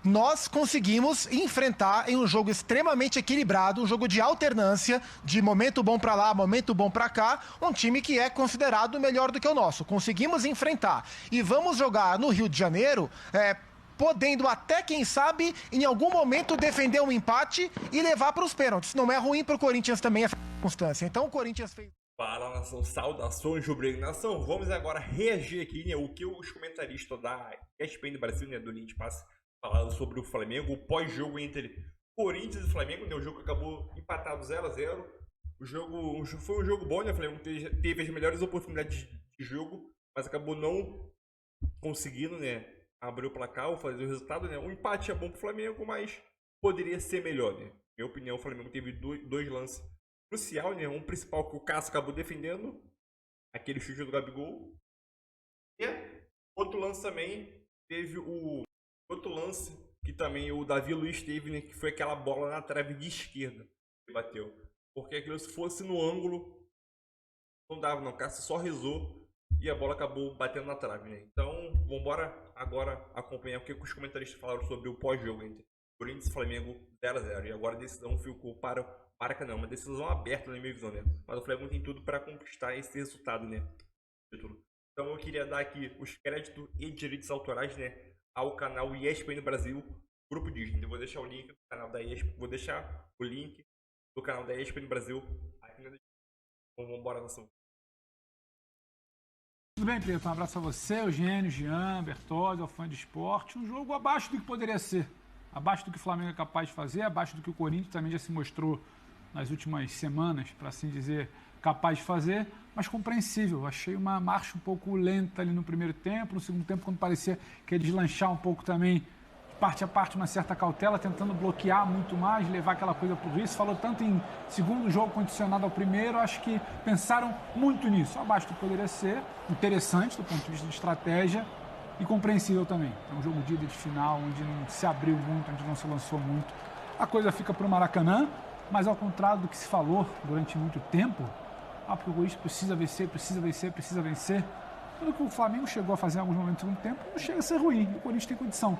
nós conseguimos enfrentar em um jogo extremamente equilibrado, um jogo de alternância, de momento bom para lá, momento bom para cá, um time que é considerado melhor do que o nosso. Conseguimos enfrentar. E vamos jogar no Rio de Janeiro, podendo até, quem sabe, em algum momento defender um empate e levar para os pênaltis. Não é ruim para o Corinthians também essa circunstância. Então o Corinthians fez... Fala, nação, saudações, rubro-negro nação. Vamos agora reagir aqui, né, o que os comentaristas da ESPN do Brasil, né, do Link Pass, falaram sobre o Flamengo, o pós-jogo entre Corinthians e Flamengo, né, o jogo acabou empatado 0-0. O jogo foi um jogo bom, né, o Flamengo teve as melhores oportunidades de jogo, mas acabou não conseguindo, né, abrir o placar ou fazer o resultado, né. O empate é bom pro Flamengo, mas poderia ser melhor, né. Minha opinião, o Flamengo teve dois lances crucial, né? Um principal que o Cássio acabou defendendo, aquele chute do Gabigol. E outro lance também, teve o outro lance que também o Davi Luiz teve, né? Que foi aquela bola na trave de esquerda que bateu. Porque aquilo, se fosse no ângulo, não dava não. O Cássio só rezou e a bola acabou batendo na trave, né? Então, vamos embora agora acompanhar o que os comentaristas falaram sobre o pós-jogo entre Corinthians e Flamengo 0-0. E agora a decisão ficou para Maracanã, uma decisão aberta na minha visão, né? Mas o Flamengo tem tudo para conquistar esse resultado, né? Então eu queria dar aqui os créditos e direitos autorais, né, ao canal ESPN Brasil, Grupo Disney. Eu vou deixar o link do canal da ESPN, vou deixar o link do canal da ESPN Brasil aqui na descrição. Então vamos embora, nação. Tudo bem, Preto? Um abraço a você, Eugênio, Jean, Bertozzi, ao fã de esporte. Um jogo abaixo do que poderia ser. Abaixo do que o Flamengo é capaz de fazer, abaixo do que o Corinthians também já se mostrou nas últimas semanas, para assim dizer, capaz de fazer, mas compreensível. Achei uma marcha um pouco lenta ali no primeiro tempo, no segundo tempo, quando parecia que ia deslanchar um pouco também, de parte a parte, uma certa cautela, tentando bloquear muito mais, levar aquela coisa para o Rio. Falou tanto em segundo jogo condicionado ao primeiro, acho que pensaram muito nisso. Abaixo do que poderia ser, interessante do ponto de vista de estratégia, e compreensível também. É um jogo de ida de final, onde não se abriu muito, onde não se lançou muito. A coisa fica para o Maracanã, mas ao contrário do que se falou durante muito tempo, porque o Corinthians precisa vencer, precisa vencer, precisa vencer. Tudo que o Flamengo chegou a fazer em alguns momentos do segundo tempo não chega a ser ruim. O Corinthians tem condição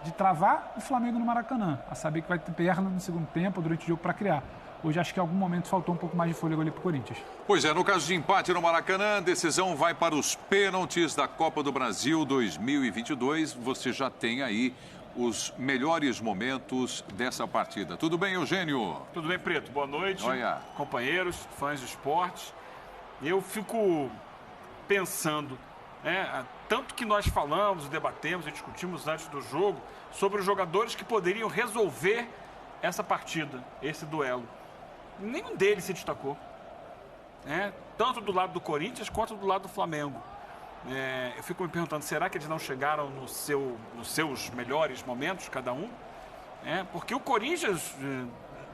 de travar o Flamengo no Maracanã, a saber que vai ter perna no segundo tempo, durante o jogo, para criar. Hoje acho que em algum momento faltou um pouco mais de fôlego ali para o Corinthians. Pois é, no caso de empate no Maracanã, a decisão vai para os pênaltis da Copa do Brasil 2022. Você já tem aí os melhores momentos dessa partida. Tudo bem, Eugênio? Tudo bem, Preto. Boa noite, Olha. Companheiros, fãs de esportes. Eu fico pensando, tanto que nós falamos, debatemos e discutimos antes do jogo sobre os jogadores que poderiam resolver essa partida, esse duelo. Nenhum deles se destacou, tanto do lado do Corinthians quanto do lado do Flamengo. Eu fico me perguntando, será que eles não chegaram nos seus melhores momentos, cada um? Porque o Corinthians,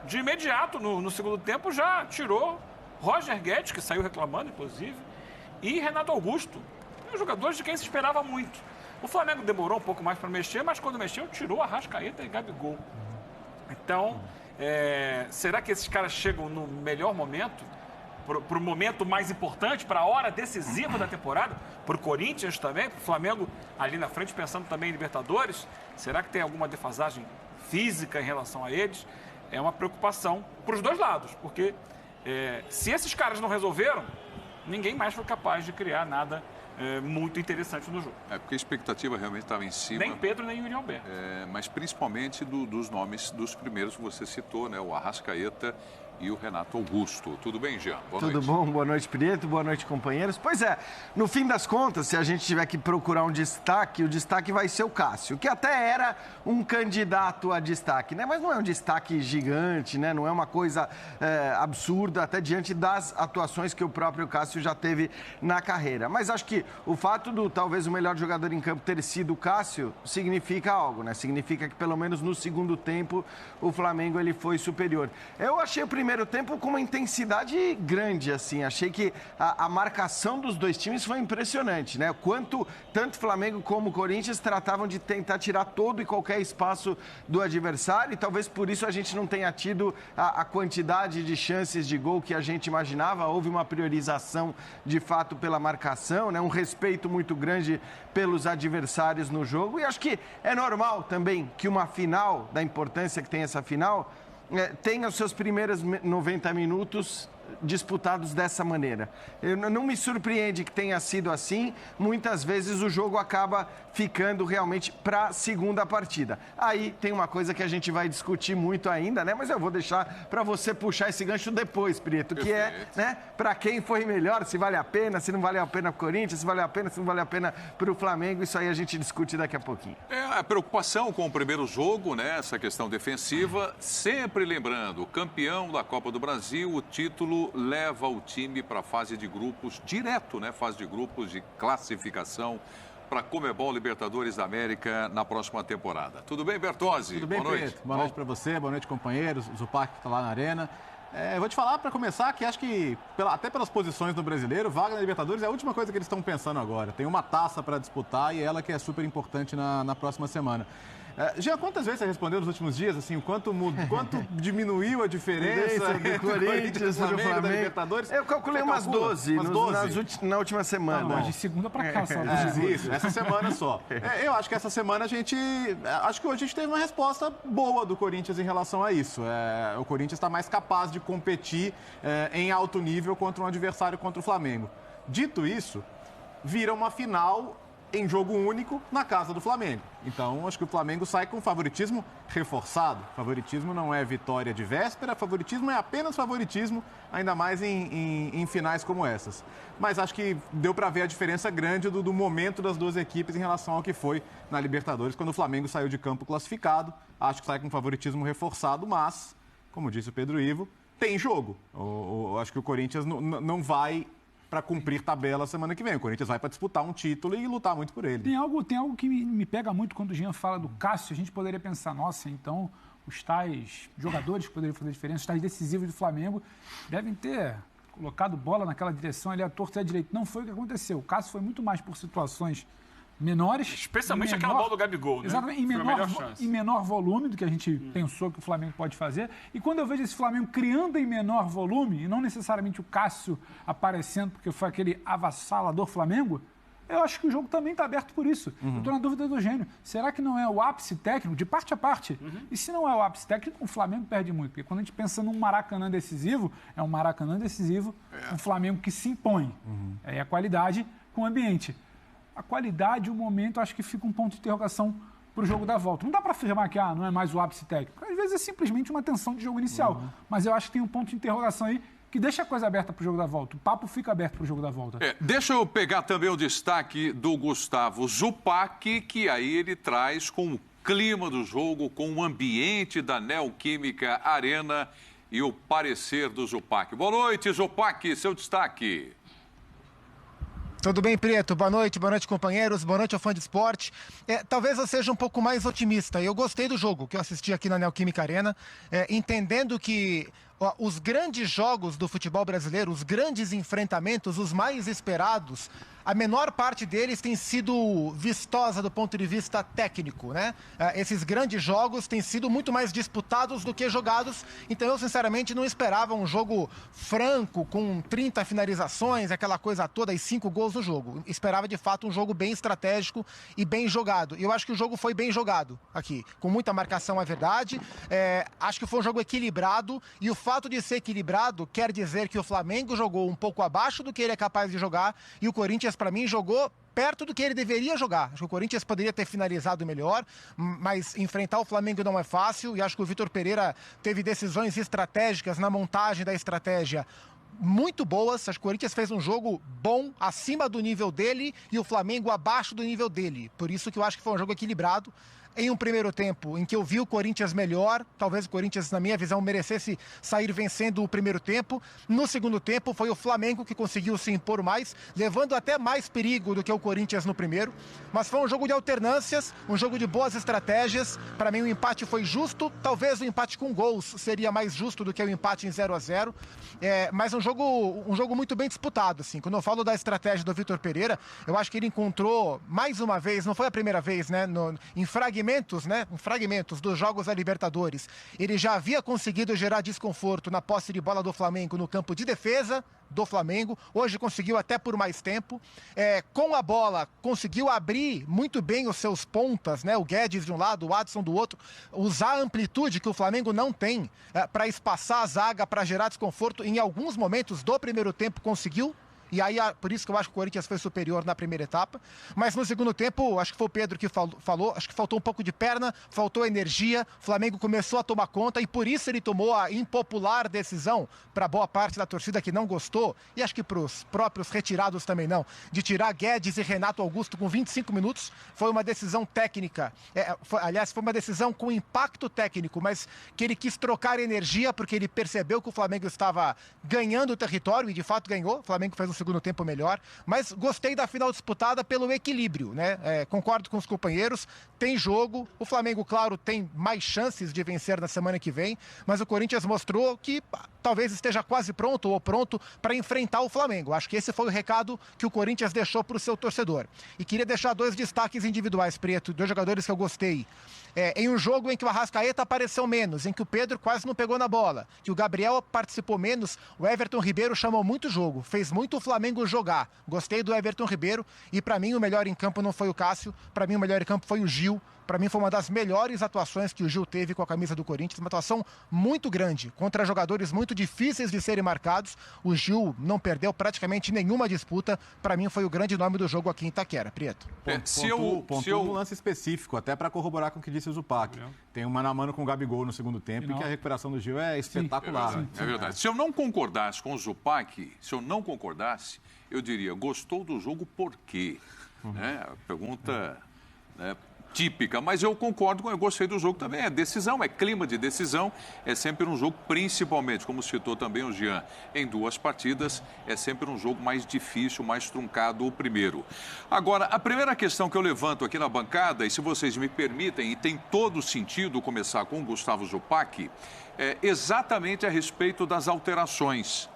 de imediato, no segundo tempo, já tirou Roger Guedes, que saiu reclamando, inclusive, e Renato Augusto, os jogadores de quem se esperava muito. O Flamengo demorou um pouco mais para mexer, mas quando mexeu, tirou Arrascaeta e Gabigol. Então, será que esses caras chegam no melhor momento? Para o momento mais importante, para a hora decisiva da temporada, para o Corinthians também, para o Flamengo ali na frente, pensando também em Libertadores? Será que tem alguma defasagem física em relação a eles? É uma preocupação para os dois lados, porque se esses caras não resolveram, ninguém mais foi capaz de criar nada muito interessante no jogo. Porque a expectativa realmente estava em cima. Nem Pedro, nem Yuri Alberto. Mas principalmente dos nomes dos primeiros que você citou, né? O Arrascaeta e o Renato Augusto. Tudo bem, Jean? Boa noite. Tudo bom? Boa noite, Prieto. Boa noite, companheiros. Pois é, no fim das contas, se a gente tiver que procurar um destaque, o destaque vai ser o Cássio, que até era um candidato a destaque, né? Mas não é um destaque gigante, né? Não é uma coisa absurda, até diante das atuações que o próprio Cássio já teve na carreira. Mas acho que o fato do talvez o melhor jogador em campo ter sido o Cássio significa algo, né? Significa que pelo menos no segundo tempo o Flamengo ele foi superior. Eu achei o primeiro primeiro tempo com uma intensidade grande, assim. Achei que a marcação dos dois times foi impressionante, né? Quanto tanto Flamengo como Corinthians tratavam de tentar tirar todo e qualquer espaço do adversário, e talvez por isso a gente não tenha tido a quantidade de chances de gol que a gente imaginava. Houve uma priorização, de fato, pela marcação, né? Um respeito muito grande pelos adversários no jogo, e acho que é normal também que uma final, da importância que tem essa final, tenha os seus primeiros 90 minutos disputados dessa maneira. Não me surpreende que tenha sido assim. Muitas vezes o jogo acaba ficando realmente para a segunda partida. Aí tem uma coisa que a gente vai discutir muito ainda, né? Mas eu vou deixar para você puxar esse gancho depois, Prieto, que é, né, para quem foi melhor, se vale a pena, se não vale a pena para o Corinthians, se vale a pena, se não vale a pena para o Flamengo. Isso aí a gente discute daqui a pouquinho. A preocupação com o primeiro jogo, né? Essa questão defensiva, sempre lembrando, o campeão da Copa do Brasil, o título leva o time para a fase de grupos direto, né? Fase de grupos de classificação para a Conmebol Libertadores da América na próxima temporada. Tudo bem, Bertozzi? Tudo bem, boa noite. Preto? Boa noite para você, boa noite, companheiros. O Zupac que está lá na arena. Eu vou te falar, para começar, que acho que, até pelas posições do brasileiro, vaga na Libertadores é a última coisa que eles estão pensando agora. Tem uma taça para disputar e ela que é super importante na próxima semana. Jean, quantas vezes você respondeu nos últimos dias, assim, quanto diminuiu a diferença do Corinthians, do Flamengo, da Libertadores? Eu calculei umas 12, na última semana. Não, de segunda para cá, só. Isso, essa semana só. Eu acho que essa semana acho que hoje a gente teve uma resposta boa do Corinthians em relação a isso. O Corinthians está mais capaz de competir em alto nível contra um adversário contra o Flamengo. Dito isso, vira uma final em jogo único na casa do Flamengo. Então, acho que o Flamengo sai com favoritismo reforçado. Favoritismo não é vitória de véspera, favoritismo é apenas favoritismo, ainda mais em finais como essas. Mas acho que deu para ver a diferença grande do momento das duas equipes em relação ao que foi na Libertadores, quando o Flamengo saiu de campo classificado. Acho que sai com favoritismo reforçado, mas, como disse o Pedro Ivo, tem jogo. Acho que o Corinthians não vai para cumprir tabela semana que vem. O Corinthians vai para disputar um título e lutar muito por ele. Tem algo que me pega muito quando o Jean fala do Cássio. A gente poderia pensar, nossa, então os tais jogadores que poderiam fazer diferença, os tais decisivos do Flamengo, devem ter colocado bola naquela direção ali à torta e à direita. Não foi o que aconteceu. O Cássio foi muito mais por situações menores. Especialmente aquela bola do Gabigol, né? Exatamente, em menor volume do que a gente pensou que o Flamengo pode fazer. E quando eu vejo esse Flamengo criando em menor volume, e não necessariamente o Cássio aparecendo, porque foi aquele avassalador Flamengo, eu acho que o jogo também está aberto por isso. Eu estou na dúvida do Eugênio. Será que não é o ápice técnico, de parte a parte? E se não é o ápice técnico, o Flamengo perde muito. Porque quando a gente pensa num Maracanã decisivo, é um Maracanã decisivo, um Flamengo que se impõe. É a qualidade com o ambiente. A qualidade, o momento, acho que fica um ponto de interrogação para o jogo da volta. Não dá para afirmar que não é mais o ápice técnico. Às vezes é simplesmente uma tensão de jogo inicial. Mas eu acho que tem um ponto de interrogação aí que deixa a coisa aberta para o jogo da volta. O papo fica aberto para o jogo da volta. Deixa eu pegar também o destaque do Gustavo Zupac, que aí ele traz com o clima do jogo, com o ambiente da Neoquímica Arena e o parecer do Zupac. Boa noite, Zupac, seu destaque. Tudo bem, Preto? Boa noite, companheiros. Boa noite ao fã de esporte. Talvez eu seja um pouco mais otimista. Eu gostei do jogo que eu assisti aqui na Neoquímica Arena, entendendo que os grandes jogos do futebol brasileiro, os grandes enfrentamentos, os mais esperados, a menor parte deles tem sido vistosa do ponto de vista técnico, né? Esses grandes jogos têm sido muito mais disputados do que jogados, então eu sinceramente não esperava um jogo franco, com 30 finalizações, aquela coisa toda e 5 gols no jogo. Esperava de fato um jogo bem estratégico e bem jogado. E eu acho que o jogo foi bem jogado aqui, com muita marcação, é verdade. Acho que foi um jogo equilibrado, e o fato de ser equilibrado quer dizer que o Flamengo jogou um pouco abaixo do que ele é capaz de jogar, e o Corinthians, para mim, jogou perto do que ele deveria jogar. Acho que o Corinthians poderia ter finalizado melhor, mas enfrentar o Flamengo não é fácil, e acho que o Vitor Pereira teve decisões estratégicas na montagem da estratégia muito boas. Acho que o Corinthians fez um jogo bom, acima do nível dele, e o Flamengo abaixo do nível dele. Por isso que eu acho que foi um jogo equilibrado. em um primeiro tempo em que eu vi o Corinthians melhor, talvez o Corinthians, na minha visão, merecesse sair vencendo o primeiro tempo. No segundo tempo, foi o Flamengo que conseguiu se impor mais, levando até mais perigo do que o Corinthians no primeiro. Mas foi um jogo de alternâncias, um jogo de boas estratégias. Para mim, o empate foi justo. Talvez o empate com gols seria mais justo do que o empate em 0-0. Mas um jogo muito bem disputado, assim. Quando eu falo da estratégia do Vitor Pereira, eu acho que ele encontrou, mais uma vez, não foi a primeira vez, né? Em fragmentos dos jogos da Libertadores, ele já havia conseguido gerar desconforto na posse de bola do Flamengo no campo de defesa do Flamengo. Hoje conseguiu até por mais tempo. Com a bola, conseguiu abrir muito bem os seus pontas, né? O Guedes de um lado, o Adson do outro. Usar a amplitude que o Flamengo não tem para espaçar a zaga, para gerar desconforto. Em alguns momentos do primeiro tempo conseguiu. E aí, por isso que eu acho que o Corinthians foi superior na primeira etapa. Mas no segundo tempo, acho que foi o Pedro que falou, acho que faltou um pouco de perna, faltou energia. O Flamengo começou a tomar conta e por isso ele tomou a impopular decisão, para boa parte da torcida que não gostou, e acho que para os próprios retirados também não, de tirar Guedes e Renato Augusto com 25 minutos. Foi uma decisão técnica. Aliás, foi uma decisão com impacto técnico, mas que ele quis trocar energia porque ele percebeu que o Flamengo estava ganhando o território e de fato ganhou. O Flamengo fez um segundo tempo melhor, mas gostei da final disputada pelo equilíbrio, né? Concordo com os companheiros, tem jogo, o Flamengo, claro, tem mais chances de vencer na semana que vem, mas o Corinthians mostrou que talvez esteja quase pronto ou pronto para enfrentar o Flamengo. Acho que esse foi o recado que o Corinthians deixou para o seu torcedor. E queria deixar 2 destaques individuais, Preto, 2 jogadores que eu gostei. Em um jogo em que o Arrascaeta apareceu menos, em que o Pedro quase não pegou na bola, que o Gabriel participou menos, o Everton Ribeiro chamou muito jogo, fez muito o Flamengo jogar. Gostei do Everton Ribeiro e para mim o melhor em campo não foi o Cássio, para mim o melhor em campo foi o Gil. Para mim foi uma das melhores atuações que o Gil teve com a camisa do Corinthians, uma atuação muito grande, contra jogadores muito difíceis de serem marcados. O Gil não perdeu praticamente nenhuma disputa. Para mim foi o grande nome do jogo aqui em Itaquera, Prieto. Pontua um lance específico, até para corroborar com o que disse o Zupac. Tem um mano a mano com o Gabigol no segundo tempo e que a recuperação do Gil é espetacular. É verdade. Se eu não concordasse com o Zupac, eu diria, gostou do jogo por quê? A pergunta típica, mas eu concordo, eu gostei do jogo também. É decisão, é clima de decisão, é sempre um jogo, principalmente, como citou também o Jean, em 2 partidas, é sempre um jogo mais difícil, mais truncado o primeiro. Agora, a primeira questão que eu levanto aqui na bancada, e se vocês me permitem, e tem todo sentido começar com o Gustavo Zupac, é exatamente a respeito das alterações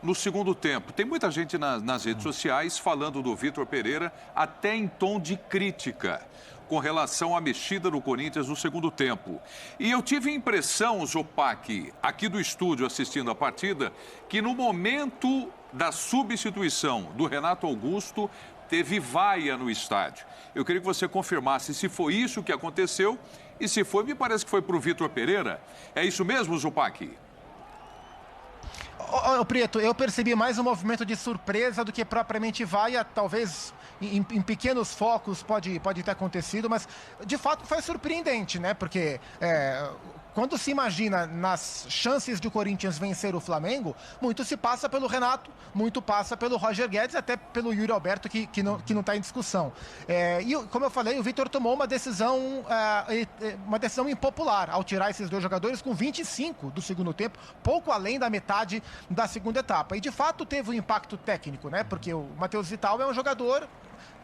no segundo tempo. Tem muita gente nas redes sociais falando do Vitor Pereira até em tom de crítica com relação à mexida do Corinthians no segundo tempo. E eu tive a impressão, Zupac, aqui do estúdio assistindo a partida, que no momento da substituição do Renato Augusto, teve vaia no estádio. Eu queria que você confirmasse se foi isso que aconteceu e se foi, me parece que foi para o Vitor Pereira. É isso mesmo, Zupac? Prieto, eu percebi mais um movimento de surpresa do que propriamente vaia, talvez em pequenos focos pode ter acontecido, mas de fato foi surpreendente, né? Porque quando se imagina nas chances de o Corinthians vencer o Flamengo, muito se passa pelo Renato, muito passa pelo Roger Guedes, até pelo Yuri Alberto, que não está em discussão. E como eu falei, o Vitor tomou uma decisão impopular ao tirar esses 2 jogadores com 25 do segundo tempo, pouco além da metade da segunda etapa. E de fato teve um impacto técnico, né? Porque o Matheus Vital é um jogador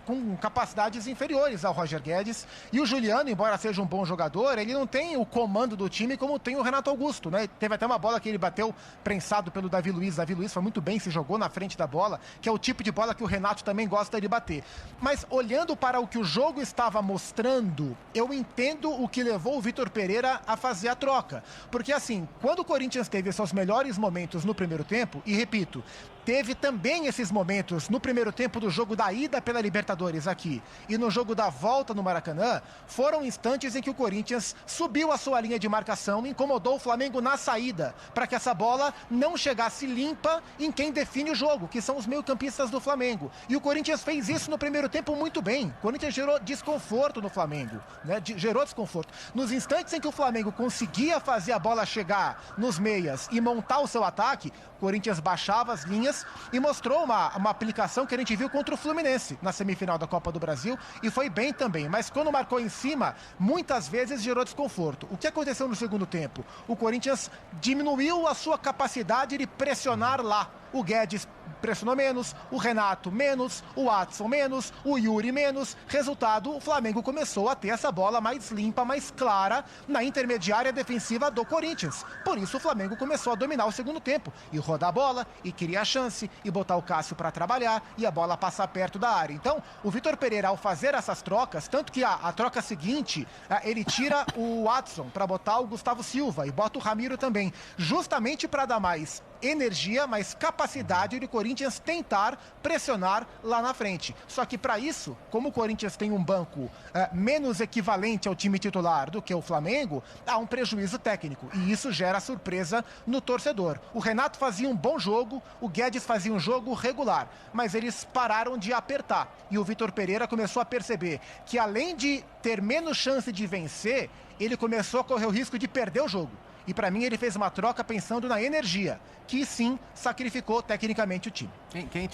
com capacidades inferiores ao Roger Guedes. E o Juliano, embora seja um bom jogador, ele não tem o comando do time como tem o Renato Augusto, né? Teve até uma bola que ele bateu prensado pelo Davi Luiz. Davi Luiz foi muito bem, se jogou na frente da bola, que é o tipo de bola que o Renato também gosta de bater. Mas olhando para o que o jogo estava mostrando, eu entendo o que levou o Vitor Pereira a fazer a troca. Porque assim, quando o Corinthians teve seus melhores momentos no primeiro tempo, e repito, teve também esses momentos no primeiro tempo do jogo da ida pela Libertadores aqui e no jogo da volta no Maracanã, foram instantes em que o Corinthians subiu a sua linha de marcação, incomodou o Flamengo na saída, para que essa bola não chegasse limpa em quem define o jogo, que são os meio-campistas do Flamengo. E o Corinthians fez isso no primeiro tempo muito bem. O Corinthians gerou desconforto no Flamengo, né? Gerou desconforto. Nos instantes em que o Flamengo conseguia fazer a bola chegar nos meias e montar o seu ataque, o Corinthians baixava as linhas fez e mostrou uma aplicação que a gente viu contra o Fluminense na semifinal da Copa do Brasil e foi bem também, mas quando marcou em cima, muitas vezes gerou desconforto. O que aconteceu no segundo tempo? O Corinthians diminuiu a sua capacidade de pressionar lá. O Guedes pressionou menos, o Renato menos, o Watson menos, o Yuri menos. Resultado, o Flamengo começou a ter essa bola mais limpa, mais clara na intermediária defensiva do Corinthians. Por isso o Flamengo começou a dominar o segundo tempo e rodar a bola, e queria a chance, e botar o Cássio para trabalhar, e a bola passar perto da área. Então, o Vitor Pereira, ao fazer essas trocas, tanto que a troca seguinte, ele tira o Watson para botar o Gustavo Silva e bota o Ramiro também, justamente para dar mais energia, mais capacidade de Corinthians tentar pressionar lá na frente. Só que para isso, como o Corinthians tem um banco menos equivalente ao time titular do que o Flamengo, há um prejuízo técnico e isso gera surpresa no torcedor. O Renato fazia um bom jogo, o Guedes fazia um jogo regular, mas eles pararam de apertar e o Vitor Pereira começou a perceber que além de ter menos chance de vencer, ele começou a correr o risco de perder o jogo. E para mim ele fez uma troca pensando na energia, que sim sacrificou tecnicamente o time. Quem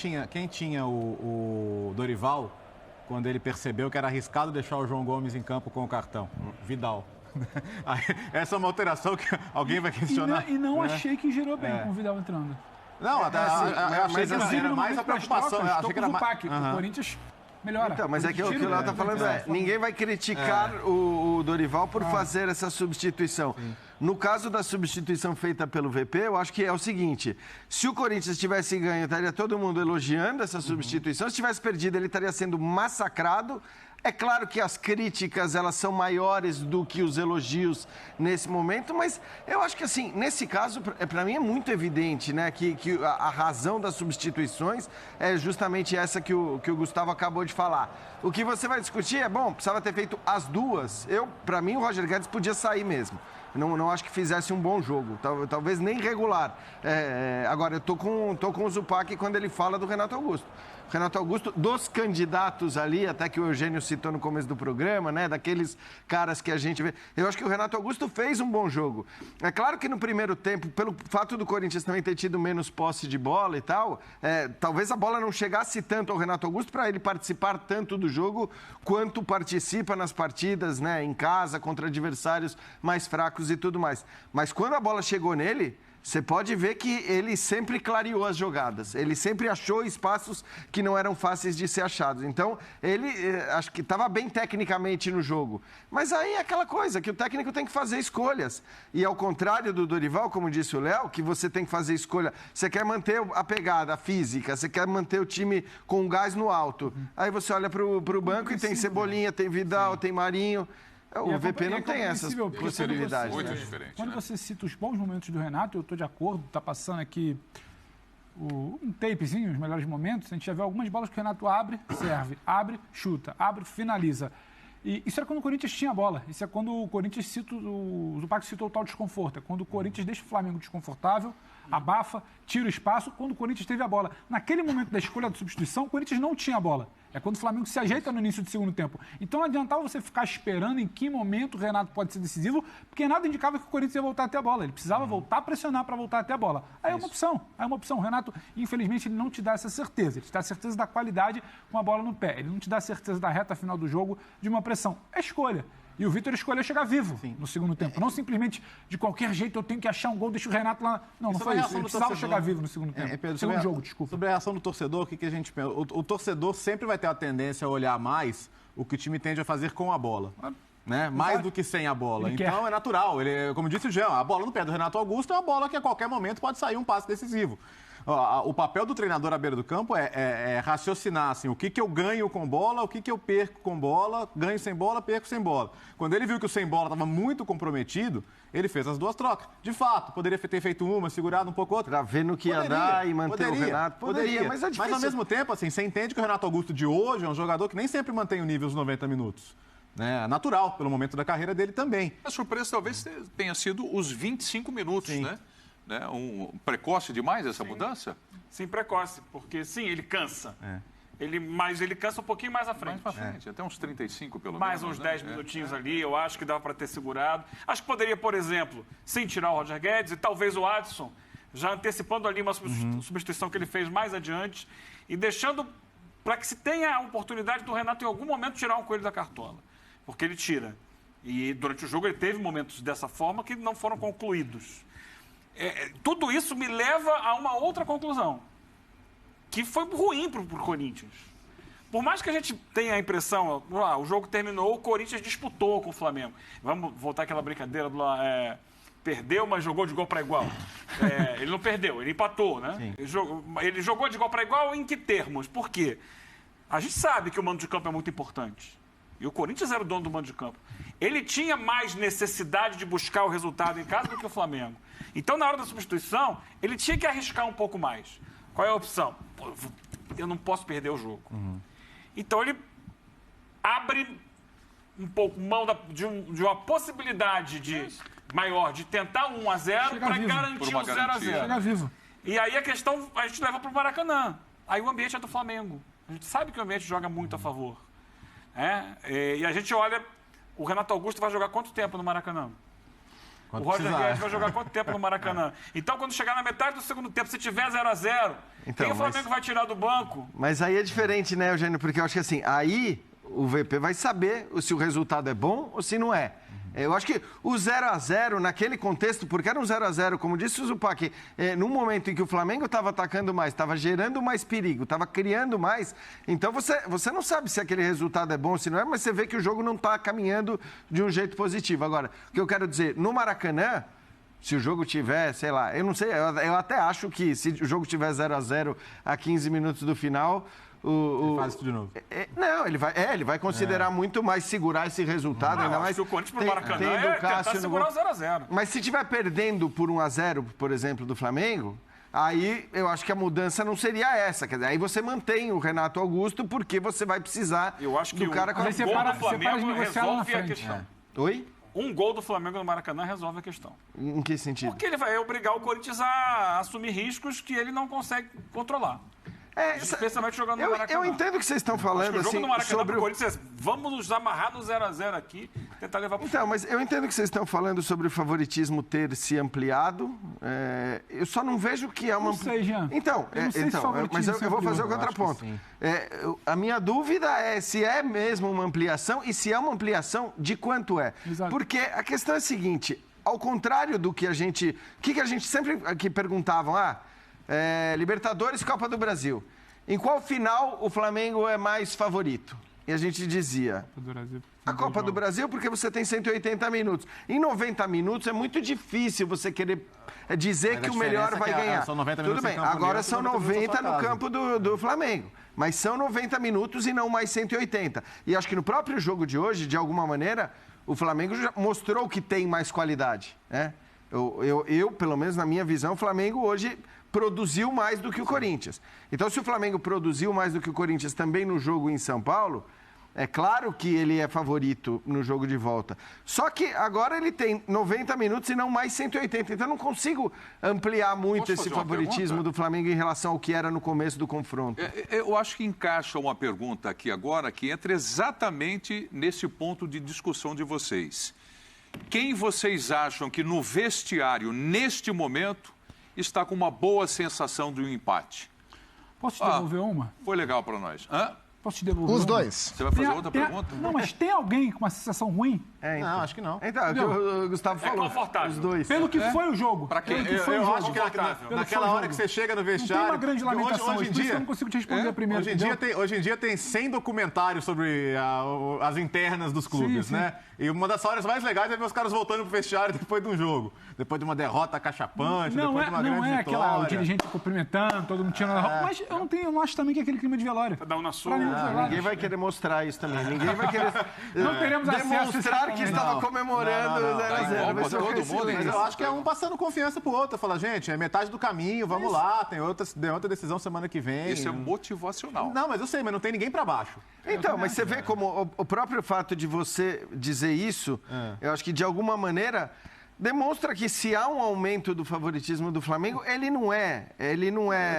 tinha o Dorival quando ele percebeu que era arriscado deixar o João Gomes em campo com o cartão? Vidal. Essa é uma alteração que alguém vai questionar. E não achei que gerou bem com o Vidal entrando. Não, até eu achei que era mais a preocupação. Eu achei que era mais... O Corinthians melhora. Então, mas é que o que o Léo está falando ninguém vai criticar o Dorival por fazer essa substituição. Sim. No caso da substituição feita pelo VP, eu acho que é o seguinte, se o Corinthians tivesse ganho, estaria todo mundo elogiando essa substituição, se tivesse perdido, ele estaria sendo massacrado. É claro que as críticas, elas são maiores do que os elogios nesse momento, mas eu acho que, assim, nesse caso, para mim é muito evidente, né, que a razão das substituições é justamente essa que o Gustavo acabou de falar. O que você vai discutir é, bom, precisava ter feito as duas. Para mim, o Roger Guedes podia sair mesmo. Não acho que fizesse um bom jogo, talvez nem regular. Agora, eu tô com o Zupac quando ele fala do Renato Augusto. Renato Augusto, dos candidatos ali, até que o Eugênio citou no começo do programa, né? Daqueles caras que a gente vê. Eu acho que o Renato Augusto fez um bom jogo. É claro que no primeiro tempo, pelo fato do Corinthians também ter tido menos posse de bola e tal, talvez a bola não chegasse tanto ao Renato Augusto para ele participar tanto do jogo quanto participa nas partidas, né? Em casa, contra adversários mais fracos e tudo mais. Mas quando a bola chegou nele, você pode ver que ele sempre clareou as jogadas. Ele sempre achou espaços que não eram fáceis de ser achados. Então, ele acho que estava bem tecnicamente no jogo. Mas aí é aquela coisa que o técnico tem que fazer escolhas. E ao contrário do Dorival, como disse o Léo, que você tem que fazer escolha. Você quer manter a pegada física, você quer manter o time com o gás no alto. Aí você olha para o banco e tem Cebolinha, tem Vidal, tem Marinho. O VP não tem essa possibilidade. Muito diferente. Quando você cita os bons momentos do Renato, eu estou de acordo, está passando aqui um tapezinho, os melhores momentos, a gente já vê algumas bolas que o Renato abre, serve, abre, chuta, abre, finaliza. E isso era quando o Corinthians tinha a bola. Isso é quando o Corinthians cita, o Zupac citou o tal desconforto. É quando o Corinthians deixa o Flamengo desconfortável, abafa, tira o espaço, quando o Corinthians teve a bola. Naquele momento da escolha da substituição, o Corinthians não tinha a bola. É quando o Flamengo se ajeita no início do segundo tempo. Então não adiantava você ficar esperando em que momento o Renato pode ser decisivo, porque nada indicava que o Corinthians ia voltar até a bola. Ele precisava voltar a pressionar para voltar até a bola. Aí é uma opção. O Renato, infelizmente, ele não te dá essa certeza. Ele te dá a certeza da qualidade com a bola no pé. Ele não te dá a certeza da reta final do jogo de uma pressão. É escolha. E o Vitor escolheu chegar vivo no segundo tempo. Não simplesmente, de qualquer jeito, eu tenho que achar um gol, deixa o Renato lá. Não foi isso. Ele precisava chegar vivo no segundo tempo. Pedro, segundo jogo, desculpa. Sobre a reação do torcedor, o que a gente pensa? O torcedor sempre vai ter a tendência a olhar mais o que o time tende a fazer com a bola. Né? Mais do que sem a bola. Então é natural. Como disse o Jean, a bola no pé do Renato Augusto é uma bola que a qualquer momento pode sair um passe decisivo. O papel do treinador à beira do campo é raciocinar assim, o que eu ganho com bola, o que eu perco com bola, ganho sem bola, perco sem bola. Quando ele viu que o sem bola estava muito comprometido, ele fez as duas trocas. De fato, poderia ter feito uma, segurado um pouco outra. Para ver no que ia dar e manter o Renato. Poderia, mas é difícil. Mas ao mesmo tempo, assim, você entende que o Renato Augusto de hoje é um jogador que nem sempre mantém o nível dos 90 minutos. É natural, pelo momento da carreira dele também. A surpresa talvez tenha sido os 25 minutos, né? Precoce demais essa mudança? Sim, precoce, porque sim, ele cansa. Mas ele cansa um pouquinho mais à frente. Mais pra frente, até uns 35 pelo mais menos. Mais uns 10 minutinhos ali, eu acho que dava para ter segurado. Acho que poderia, por exemplo, sem tirar o Roger Guedes e talvez o Adson, já antecipando ali uma substituição que ele fez mais adiante e deixando para que se tenha a oportunidade do Renato em algum momento tirar um coelho da cartola. Porque ele tira. E durante o jogo ele teve momentos dessa forma que não foram concluídos. Tudo isso me leva a uma outra conclusão, que foi ruim para o Corinthians. Por mais que a gente tenha a impressão, o jogo terminou, o Corinthians disputou com o Flamengo. Vamos voltar àquela brincadeira do perdeu, mas jogou de igual para igual. Ele não perdeu, ele empatou, né? Ele jogou de igual para igual em que termos? Por quê? A gente sabe que o mando de campo é muito importante. E o Corinthians era o dono do mando de campo. Ele tinha mais necessidade de buscar o resultado em casa do que o Flamengo. Então, na hora da substituição, ele tinha que arriscar um pouco mais. Qual é a opção? Eu não posso perder o jogo. Então, ele abre um pouco mão de uma possibilidade maior de tentar 1-0 para garantir o 0-0. Chega vivo. E aí a questão a gente leva para o Maracanã. Aí o ambiente é do Flamengo. A gente sabe que o ambiente joga muito a favor. E a gente olha, o Renato Augusto vai jogar quanto tempo no Maracanã? O Roger Guedes vai jogar quanto tempo no Maracanã? Então, quando chegar na metade do segundo tempo, se tiver 0-0, quem o Flamengo vai tirar do banco? Mas aí é diferente, né, Eugênio? Porque eu acho que assim, aí o VP vai saber se o resultado é bom ou se não é. Eu acho que o 0-0, naquele contexto, porque era um 0-0, como disse o Zupac, num momento em que o Flamengo estava atacando mais, estava gerando mais perigo, estava criando mais, então você não sabe se aquele resultado é bom ou se não é, mas você vê que o jogo não está caminhando de um jeito positivo. Agora, o que eu quero dizer, no Maracanã, se o jogo tiver, sei lá, eu não sei, eu até acho que se o jogo tiver 0-0 a 15 minutos do final... Ele faz isso de novo. Não, ele vai considerar muito mais segurar esse resultado. Ainda mais se o Corinthians pro Maracanã tentar segurar o 0-0. Mas se estiver perdendo por 1-0, por exemplo, do Flamengo, aí eu acho que a mudança não seria essa. Quer dizer, aí você mantém o Renato Augusto porque você vai precisar do cara com a... gol do Flamengo resolve a questão. Oi? Um gol do Flamengo no Maracanã resolve a questão. Em que sentido? Porque ele vai obrigar o Corinthians a assumir riscos que ele não consegue controlar. Especialmente jogando no Maracanã. Eu entendo o que vocês estão falando. O jogo assim, no Maracanã sobre pro Corinthians, vamos nos amarrar no 0-0 aqui, tentar levar pro Então, mas eu entendo o que vocês estão falando sobre o favoritismo ter se ampliado. Eu só não vejo que é uma... Não sei, Jean. Então, mas eu vou fazer o contraponto. A minha dúvida é se é mesmo uma ampliação e se é uma ampliação, de quanto é. Exato. Porque a questão é a seguinte, ao contrário do que a gente... O que a gente sempre aqui perguntavam? Libertadores, Copa do Brasil. Em qual final o Flamengo é mais favorito? E a gente dizia... A Copa do Brasil, porque você tem 180 minutos. Em 90 minutos é muito difícil você querer dizer que o melhor vai ganhar. São 90 minutos. Tudo bem, agora são 90 no campo do Flamengo. Mas são 90 minutos e não mais 180. E acho que no próprio jogo de hoje, de alguma maneira, o Flamengo já mostrou que tem mais qualidade, né? Eu, pelo menos na minha visão, o Flamengo hoje produziu mais do que o Corinthians. Então, se o Flamengo produziu mais do que o Corinthians também no jogo em São Paulo, é claro que ele é favorito no jogo de volta. Só que agora ele tem 90 minutos e não mais 180. Então, eu não consigo ampliar muito esse favoritismo do Flamengo em relação ao que era no começo do confronto. Eu acho que encaixa uma pergunta aqui agora que entra exatamente nesse ponto de discussão de vocês. Quem vocês acham que no vestiário, neste momento, está com uma boa sensação de um empate? Posso te devolver uma? Foi legal para nós. Posso te devolver Os uma? dois. Você vai fazer outra pergunta? Não, mas tem alguém com uma sensação ruim? Não, acho que não. Então, é o que o Gustavo falou. confortável. Os dois. Pelo que foi o jogo. Pra quem? Eu acho que naquela hora que você chega no vestiário... Não tem uma grande lamentação, hoje em por isso que eu dia... não consigo te responder primeiro. Hoje em dia tem 100 documentários sobre as internas dos clubes, Sim. né? E uma das horas mais legais é ver os caras voltando pro vestiário depois de um jogo. Depois de uma derrota cachapante, depois de uma grande vitória. Aquela, o dirigente cumprimentando, todo mundo tirando a roupa. Mas eu não acho também que é aquele clima de velório. Dá um na sua. Ninguém vai querer mostrar isso também. Ninguém vai querer Não teremos acesso a demonstrar que estava comemorando o 0-0. Mas todo mundo, Mas eu acho que é um passando confiança pro outro. Fala, gente, é metade do caminho, vamos lá, tem outra decisão semana que vem. Isso é motivacional. Não, mas eu sei, mas não tem ninguém pra baixo. Então, mas você vê como o próprio fato de você dizer isso, eu acho que de alguma maneira demonstra que se há um aumento do favoritismo do Flamengo, ele não é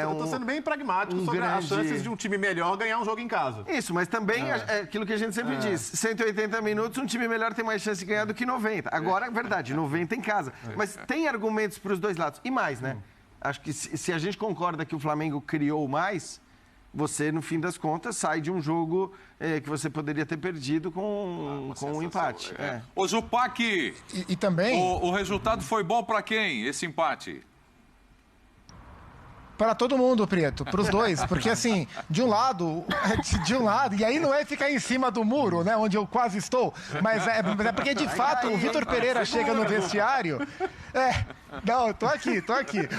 Eu tô sendo bem pragmático sobre as chances de um time melhor ganhar um jogo em casa. Isso, mas também é aquilo que a gente sempre diz, 180 minutos, um time melhor tem mais chance de ganhar do que 90. Agora, é verdade, 90 em casa. Mas tem argumentos para os dois lados. E mais, né? Acho que se a gente concorda que o Flamengo criou mais, você, no fim das contas, sai de um jogo que você poderia ter perdido com um empate. Ô, Zupac, E também... o resultado foi bom para quem, esse empate? Para todo mundo, Preto, para os dois, porque assim, de um lado, e aí não é ficar em cima do muro, né, onde eu quase estou, mas é porque de fato o Vitor Pereira chega no vestiário, não, tô aqui,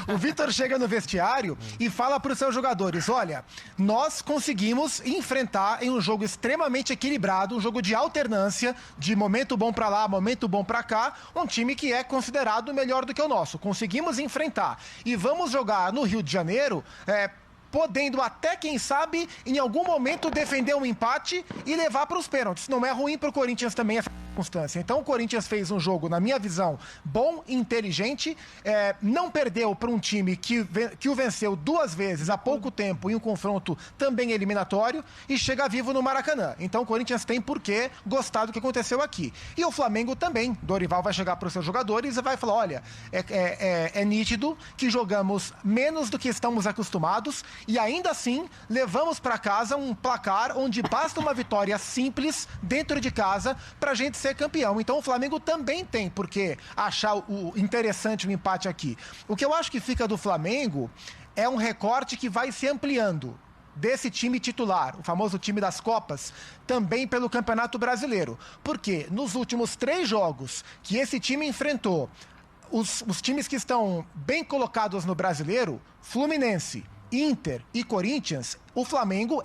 o Vitor chega no vestiário e fala para os seus jogadores, olha, nós conseguimos enfrentar em um jogo extremamente equilibrado, um jogo de alternância, de momento bom para lá, momento bom para cá, um time que é considerado melhor do que o nosso, conseguimos enfrentar, e vamos jogar no Rio de Janeiro, podendo até, quem sabe, em algum momento defender um empate e levar para os pênaltis. Não é ruim para o Corinthians também essa circunstância. Então o Corinthians fez um jogo, na minha visão, bom, inteligente, não perdeu para um time que o venceu 2 vezes há pouco tempo em um confronto também eliminatório e chega vivo no Maracanã. Então o Corinthians tem por que gostar do que aconteceu aqui. E o Flamengo também. Dorival vai chegar para os seus jogadores e vai falar, olha, é nítido que jogamos menos do que estamos acostumados e ainda assim levamos para casa um placar onde basta uma vitória simples dentro de casa para a gente ser campeão. Então o Flamengo também tem por que achar o interessante o empate aqui. O que eu acho que fica do Flamengo é um recorte que vai se ampliando desse time titular, o famoso time das Copas, também pelo Campeonato Brasileiro. Porque nos últimos 3 jogos que esse time enfrentou os times que estão bem colocados no Brasileiro, Fluminense, Inter e Corinthians,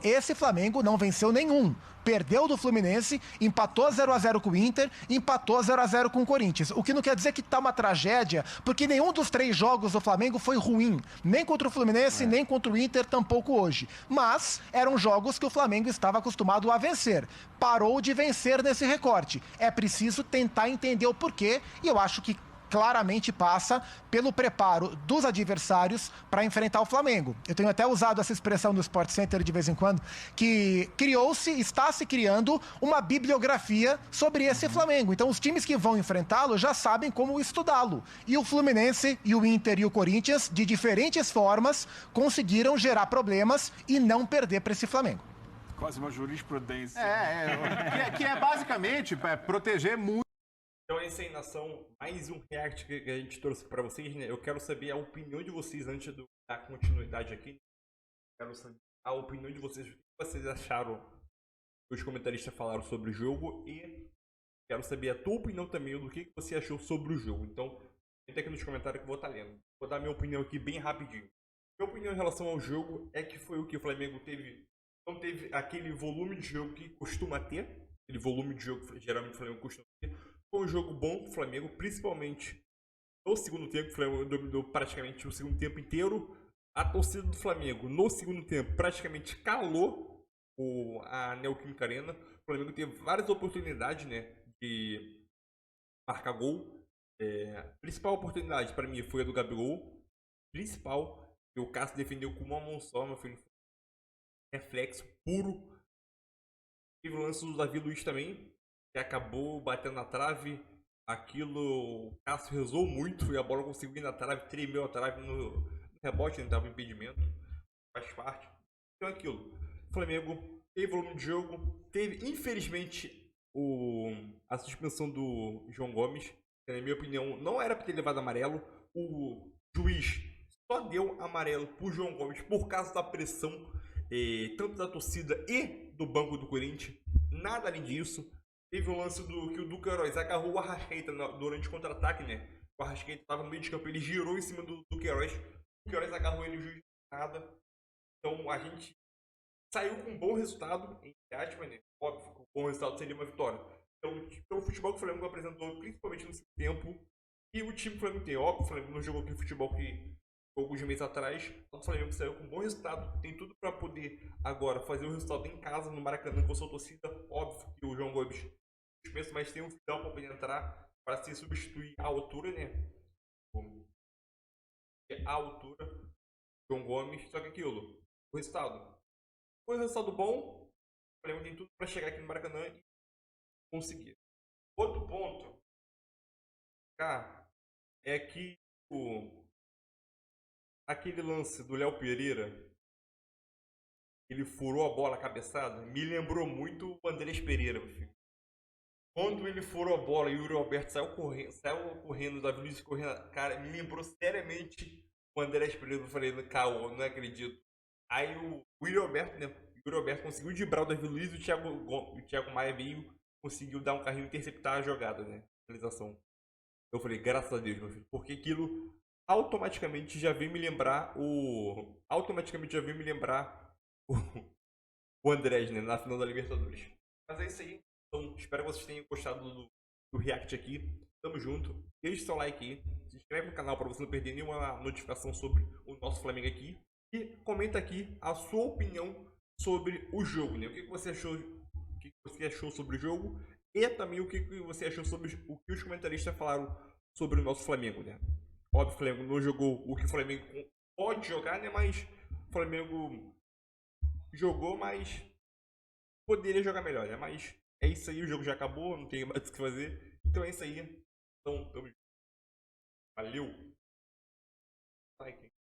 esse Flamengo não venceu nenhum. Perdeu do Fluminense, empatou 0-0 com o Inter, empatou 0-0 com o Corinthians. O que não quer dizer que tá uma tragédia, porque nenhum dos 3 jogos do Flamengo foi ruim. Nem contra o Fluminense, nem contra o Inter, tampouco hoje. Mas eram jogos que o Flamengo estava acostumado a vencer. Parou de vencer nesse recorte. É preciso tentar entender o porquê, e eu acho que claramente passa pelo preparo dos adversários para enfrentar o Flamengo. Eu tenho até usado essa expressão no Sport Center de vez em quando, que está se criando uma bibliografia sobre esse Flamengo. Então os times que vão enfrentá-lo já sabem como estudá-lo. E o Fluminense, e o Inter e o Corinthians, de diferentes formas, conseguiram gerar problemas e não perder para esse Flamengo. Quase uma jurisprudência. Que é basicamente proteger muito. Então essa aí, nação, mais um react que a gente trouxe para vocês, né? Eu quero saber a opinião de vocês antes de dar continuidade aqui. Quero saber a opinião de vocês, o que vocês acharam que os comentaristas falaram sobre o jogo e quero saber a tua opinião também do que você achou sobre o jogo. Então, entra aqui nos comentários que eu vou estar lendo. Vou dar minha opinião aqui bem rapidinho. Minha opinião em relação ao jogo é que foi o que o Flamengo não teve aquele volume de jogo que costuma ter. Aquele volume de jogo que geralmente o Flamengo costuma ter. Foi um jogo bom pro Flamengo, principalmente no segundo tempo. O Flamengo dominou praticamente o segundo tempo inteiro. A torcida do Flamengo, no segundo tempo, praticamente calou a Neoquímica Arena. O Flamengo teve várias oportunidades, né, de marcar gol. A principal oportunidade para mim foi a do Gabigol. Principal, que o Cássio defendeu com uma mão só, meu filho. Reflexo puro. Teve o lance do Davi Luiz também, que acabou batendo na trave. Aquilo, o Cássio rezou muito e a bola conseguiu ir na trave, tremeu a trave no rebote, não tava impedimento, faz parte. Então aquilo, o Flamengo teve volume de jogo, teve infelizmente a suspensão do João Gomes, que na minha opinião não era para ter levado amarelo. O juiz só deu amarelo pro João Gomes por causa da pressão, tanto da torcida e do banco do Corinthians, nada além disso. Teve um lance que o Duqueiroz agarrou o Arrascaeta durante o contra-ataque, né? O Arrascaeta estava no meio de campo, ele girou em cima do Duqueiroz. O Duqueiroz agarrou ele, o juiz nada. Então a gente saiu com um bom resultado, entre aspas, né? Óbvio que o bom resultado seria uma vitória. Então, pelo futebol que o Flamengo apresentou, principalmente no segundo tempo, e o time que o Flamengo tem, óbvio, o Flamengo não jogou aquele futebol que alguns meses atrás, o Flamengo saiu com um bom resultado, tem tudo para poder agora fazer o resultado em casa, no Maracanã, com a sua torcida. Óbvio que o João Gomes suspenso, mas tem um Vidal para poder entrar para se substituir à altura, né? À altura, João Gomes, só que aquilo, o resultado foi um resultado bom, o Flamengo tem tudo para chegar aqui no Maracanã e conseguir. Outro ponto, cara, é que aquele lance do Léo Pereira, ele furou a bola cabeçada, me lembrou muito o Andrés Pereira, meu filho. Quando ele furou a bola e o Yuri Alberto saiu correndo, o Davi Luiz correndo, cara, me lembrou seriamente o Andrés Pereira. Eu falei, caô, não acredito. Aí o Yuri Alberto, né? O Yuri Alberto conseguiu driblar o Davi Luiz e o Thiago Maia veio, conseguiu dar um carrinho e interceptar a jogada, né? Finalização. Eu falei, graças a Deus, meu filho, porque aquilo automaticamente já veio me lembrar o Andrés, né? Na final da Libertadores. Mas é isso aí. Então, espero que vocês tenham gostado do react aqui. Tamo junto. Deixe seu like aí. Se inscreve no canal para você não perder nenhuma notificação sobre o nosso Flamengo aqui. E comenta aqui a sua opinião sobre o jogo, né? O que você achou sobre o jogo e também o que você achou sobre o que os comentaristas falaram sobre o nosso Flamengo, né? Óbvio, o Flamengo não jogou o que o Flamengo pode jogar, né? Mas o Flamengo jogou, mas poderia jogar melhor, né? Mas é isso aí, o jogo já acabou, não tem mais o que fazer. Então é isso aí. Então, tamo junto. Valeu! Like.